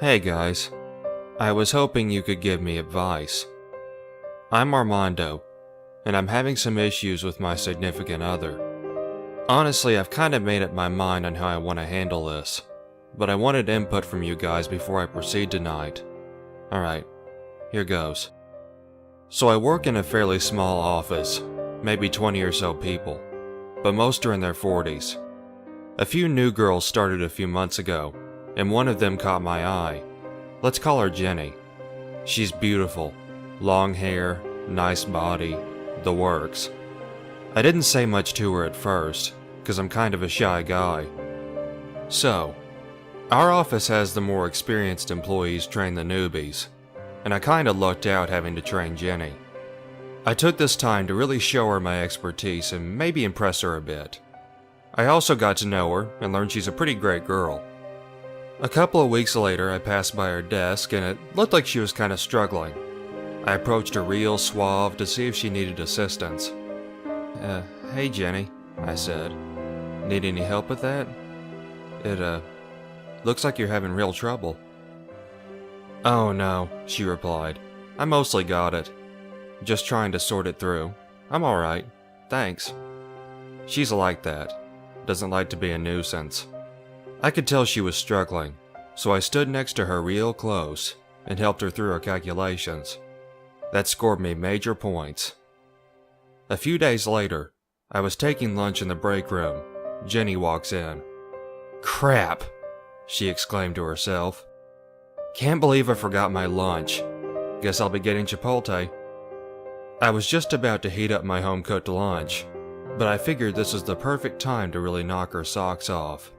Hey guys, I was hoping you could give me advice. I'm Armando, and I'm having some issues with my significant other. Honestly, I've kind of made up my mind on how I want to handle this, but I wanted input from you guys before I proceed tonight. Alright, here goes. So I work in a fairly small office, maybe 20 or so people, but most are in their 40s. A few new girls started a few months ago, and one of them caught my eye. Let's call her Jenny. She's beautiful, long hair, nice body, the works. I didn't say much to her at first, because I'm kind of a shy guy. So, our office has the more experienced employees train the newbies, and I kinda lucked out having to train Jenny. I took this time to really show her my expertise and maybe impress her a bit. I also got to know her and learned she's a pretty great girl. A couple of weeks later, I passed by her desk and it looked like she was kinda struggling. I approached her real suave to see if she needed assistance. Hey Jenny, I said. Need any help with that? It, looks like you're having real trouble. Oh no, she replied. I mostly got it. Just trying to sort it through. I'm alright, thanks. She's like that. Doesn't like to be a nuisance. I could tell she was struggling, so I stood next to her real close and helped her through her calculations. That scored me major points. A few days later, I was taking lunch in the break room. Jenny walks in. Crap, she exclaimed to herself. Can't believe I forgot my lunch. Guess I'll be getting Chipotle. I was just about to heat up my home-cooked lunch, but I figured this was the perfect time to really knock her socks off.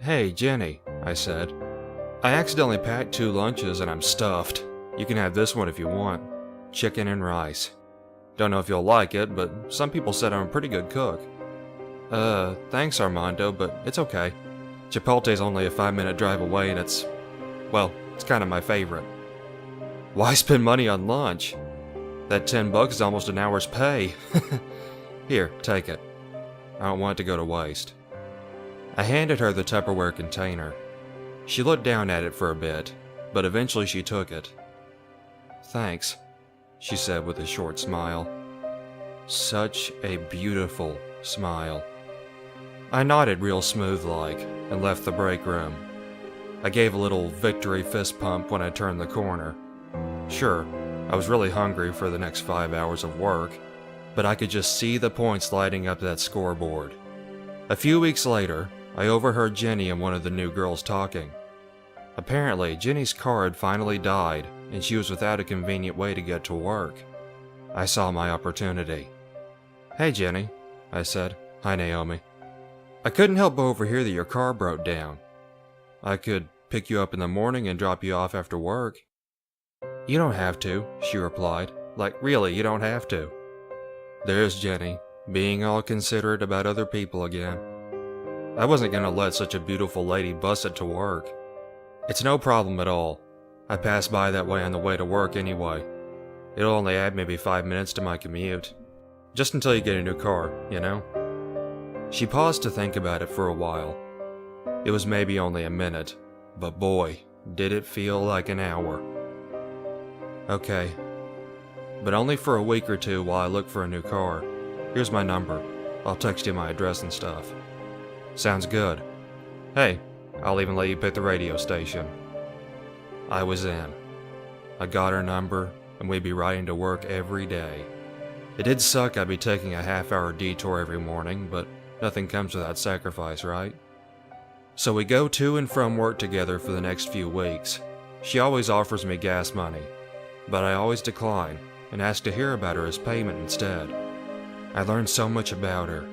Hey, Jenny, I said. I accidentally packed 2 lunches and I'm stuffed. You can have this one if you want. Chicken and rice. Don't know if you'll like it, but some people said I'm a pretty good cook. Thanks Armando, but it's okay. Chipotle's only a 5-minute drive away and it's kind of my favorite. Why spend money on lunch? That $10 is almost an hour's pay. Here, take it. I don't want it to go to waste. I handed her the Tupperware container. She looked down at it for a bit, but eventually she took it. Thanks, she said with a short smile. Such a beautiful smile. I nodded real smooth-like and left the break room. I gave a little victory fist pump when I turned the corner. Sure, I was really hungry for the next 5 hours of work, but I could just see the points lighting up that scoreboard. A few weeks later, I overheard Jenny and one of the new girls talking. Apparently, Jenny's car had finally died, and she was without a convenient way to get to work. I saw my opportunity. Hey Jenny, I said. Hi Naomi. I couldn't help but overhear that your car broke down. I could pick you up in the morning and drop you off after work. You don't have to, she replied. Like, really, you don't have to. There's Jenny, being all considerate about other people again. I wasn't gonna let such a beautiful lady bus it to work. It's no problem at all. I pass by that way on the way to work anyway. It'll only add maybe 5 minutes to my commute. Just until you get a new car, you know? She paused to think about it for a while. It was maybe only a minute, but boy, did it feel like an hour. Okay, but only for a week or two while I look for a new car. Here's my number. I'll text you my address and stuff. Sounds good. Hey, I'll even let you pick the radio station. I was in. I got her number, and we'd be riding to work every day. It did suck I'd be taking a half-hour detour every morning, but nothing comes without sacrifice, right? So we go to and from work together for the next few weeks. She always offers me gas money, but I always decline and ask to hear about her as payment instead. I learned so much about her.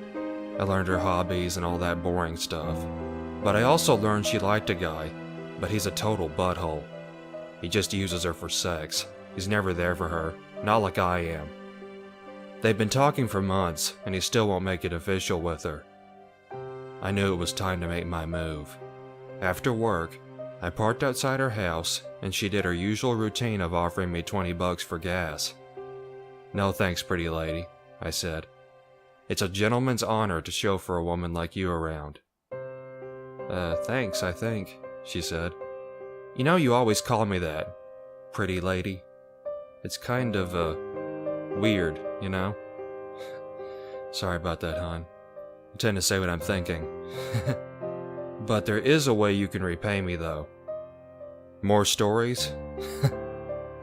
I learned her hobbies and all that boring stuff. But I also learned she liked a guy, but he's a total butthole. He just uses her for sex. He's never there for her, not like I am. They've been talking for months, and he still won't make it official with her. I knew it was time to make my move. After work, I parked outside her house, and she did her usual routine of offering me $20 for gas. No thanks, pretty lady, I said. It's a gentleman's honor to chauffeur a woman like you around. Thanks, I think, she said. You know, you always call me that, pretty lady. It's kind of, weird, you know? Sorry about that, hon. I tend to say what I'm thinking. But there is a way you can repay me, though. More stories?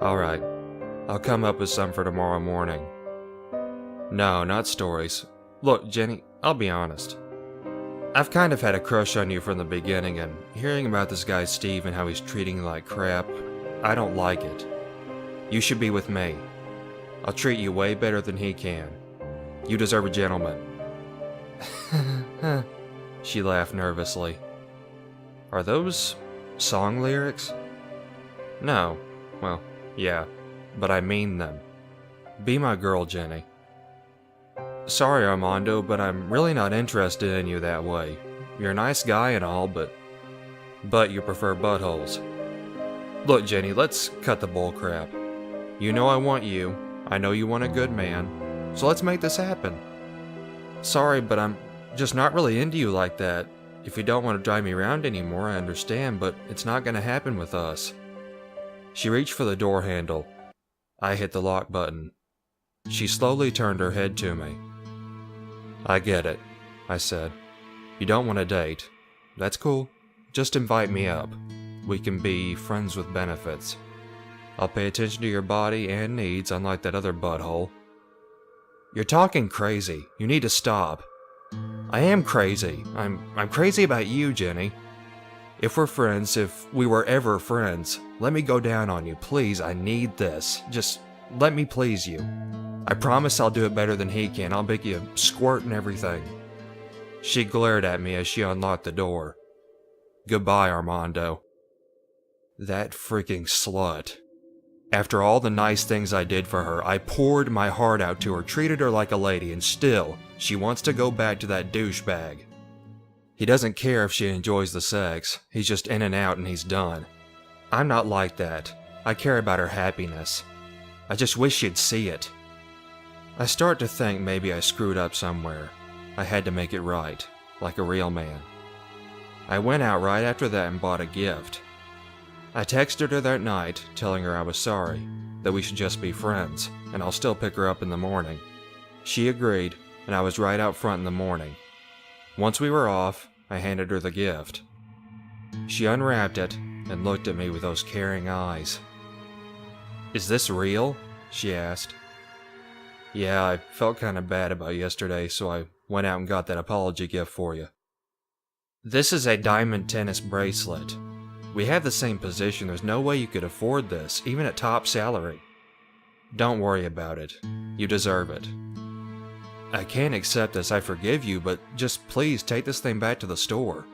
Alright, I'll come up with some for tomorrow morning. No, not stories. Look, Jenny, I'll be honest. I've kind of had a crush on you from the beginning, and hearing about this guy Steve and how he's treating you like crap, I don't like it. You should be with me. I'll treat you way better than he can. You deserve a gentleman. She laughed nervously. Are those song lyrics? No. Well, yeah, but I mean them. Be my girl, Jenny. Sorry, Armando, but I'm really not interested in you that way. You're a nice guy and all, but you prefer buttholes. Look, Jenny, let's cut the bull crap. You know I want you. I know you want a good man. So let's make this happen. Sorry, but I'm just not really into you like that. If you don't want to drive me around anymore, I understand, but it's not going to happen with us. She reached for the door handle. I hit the lock button. She slowly turned her head to me. I get it, I said. You don't want to date. That's cool. Just invite me up. We can be friends with benefits. I'll pay attention to your body and needs, unlike that other butthole. You're talking crazy. You need to stop. I am crazy. I'm crazy about you, Jenny. If we're friends, if we were ever friends, let me go down on you, please. I need this. Just let me please you. I promise I'll do it better than he can. I'll make you squirt and everything. She glared at me as she unlocked the door. Goodbye, Armando. That freaking slut. After all the nice things I did for her, I poured my heart out to her, treated her like a lady, and still, she wants to go back to that douchebag. He doesn't care if she enjoys the sex. He's just in and out and he's done. I'm not like that. I care about her happiness. I just wish she'd see it. I start to think maybe I screwed up somewhere. I had to make it right, like a real man. I went out right after that and bought a gift. I texted her that night, telling her I was sorry, that we should just be friends, and I'll still pick her up in the morning. She agreed, and I was right out front in the morning. Once we were off, I handed her the gift. She unwrapped it and looked at me with those caring eyes. Is this real? She asked. Yeah, I felt kind of bad about yesterday, so I went out and got that apology gift for you. This is a diamond tennis bracelet. We have the same position. There's no way you could afford this, even at top salary. Don't worry about it. You deserve it. I can't accept this. I forgive you, but just please take this thing back to the store.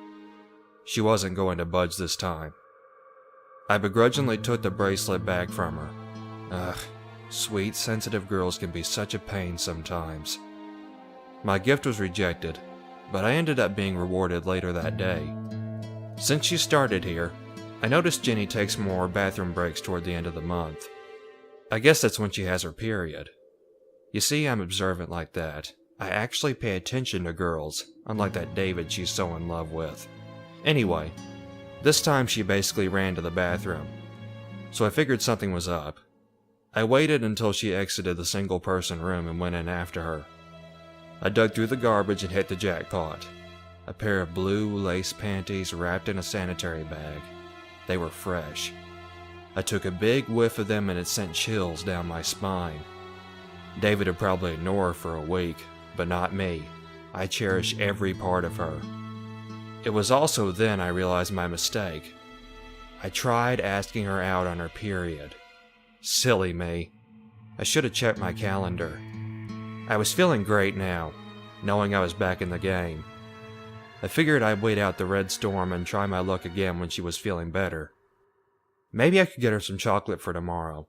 She wasn't going to budge this time. I begrudgingly took the bracelet back from her. Ugh. Sweet, sensitive girls can be such a pain sometimes. My gift was rejected, but I ended up being rewarded later that day. Since she started here, I noticed Jenny takes more bathroom breaks toward the end of the month. I guess that's when she has her period. You see, I'm observant like that. I actually pay attention to girls, unlike that David she's so in love with. Anyway, this time she basically ran to the bathroom, so I figured something was up. I waited until she exited the single-person room and went in after her. I dug through the garbage and hit the jackpot. A pair of blue lace panties wrapped in a sanitary bag. They were fresh. I took a big whiff of them and it sent chills down my spine. David would probably ignore her for a week, but not me. I cherish every part of her. It was also then I realized my mistake. I tried asking her out on her period. Silly me. I should have checked my calendar. I was feeling great now, knowing I was back in the game. I figured I'd wait out the red storm and try my luck again when she was feeling better. Maybe I could get her some chocolate for tomorrow.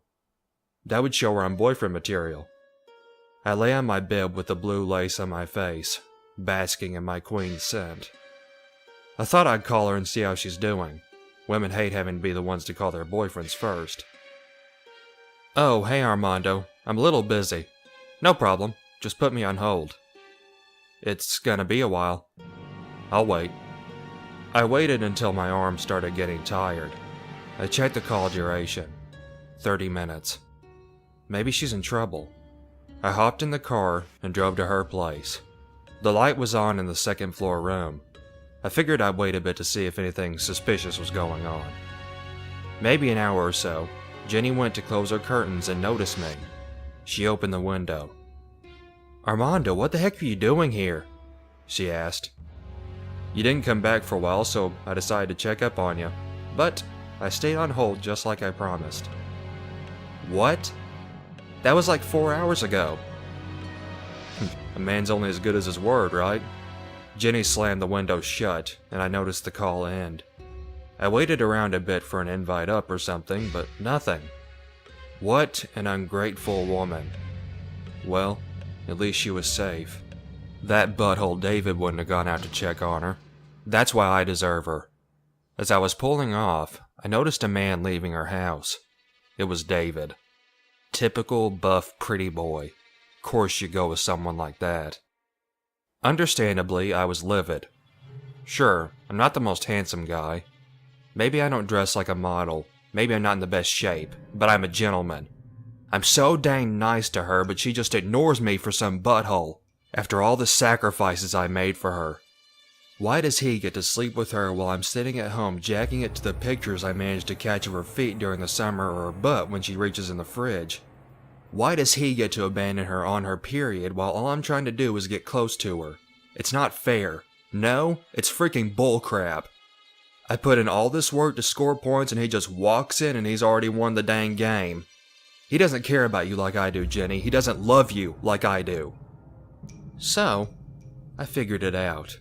That would show her I'm boyfriend material. I lay on my bed with the blue lace on my face, basking in my queen's scent. I thought I'd call her and see how she's doing. Women hate having to be the ones to call their boyfriends first. Oh, hey Armando, I'm a little busy. No problem, just put me on hold. It's gonna be a while. I'll wait. I waited until my arms started getting tired. I checked the call duration. 30 minutes. Maybe she's in trouble. I hopped in the car and drove to her place. The light was on in the second floor room. I figured I'd wait a bit to see if anything suspicious was going on. Maybe an hour or so, Jenny went to close her curtains and noticed me. She opened the window. "Armando, what the heck are you doing here?" she asked. "You didn't come back for a while, so I decided to check up on you. But I stayed on hold just like I promised." "What? That was like 4 hours ago." A man's only as good as his word, right? Jenny slammed the window shut, and I noticed the call end. I waited around a bit for an invite up or something, but nothing. What an ungrateful woman. Well, at least she was safe. That butthole David wouldn't have gone out to check on her. That's why I deserve her. As I was pulling off, I noticed a man leaving her house. It was David. Typical buff pretty boy. Of course you go with someone like that. Understandably, I was livid. Sure, I'm not the most handsome guy. Maybe I don't dress like a model. Maybe I'm not in the best shape, but I'm a gentleman. I'm so dang nice to her, but she just ignores me for some butthole, after all the sacrifices I made for her. Why does he get to sleep with her while I'm sitting at home jacking it to the pictures I managed to catch of her feet during the summer or her butt when she reaches in the fridge? Why does he get to abandon her on her period while all I'm trying to do is get close to her? It's not fair. No, it's freaking bullcrap. I put in all this work to score points and he just walks in and he's already won the dang game. He doesn't care about you like I do, Jenny. He doesn't love you like I do. So, I figured it out.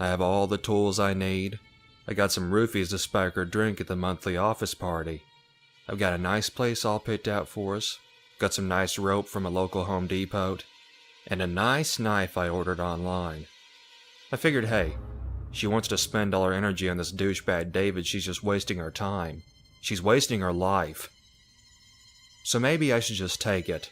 I have all the tools I need. I got some roofies to spike her drink at the monthly office party. I've got a nice place all picked out for us. Got some nice rope from a local Home Depot. And a nice knife I ordered online. I figured, hey, she wants to spend all her energy on this douchebag David, she's just wasting her time. She's wasting her life. So maybe I should just take it.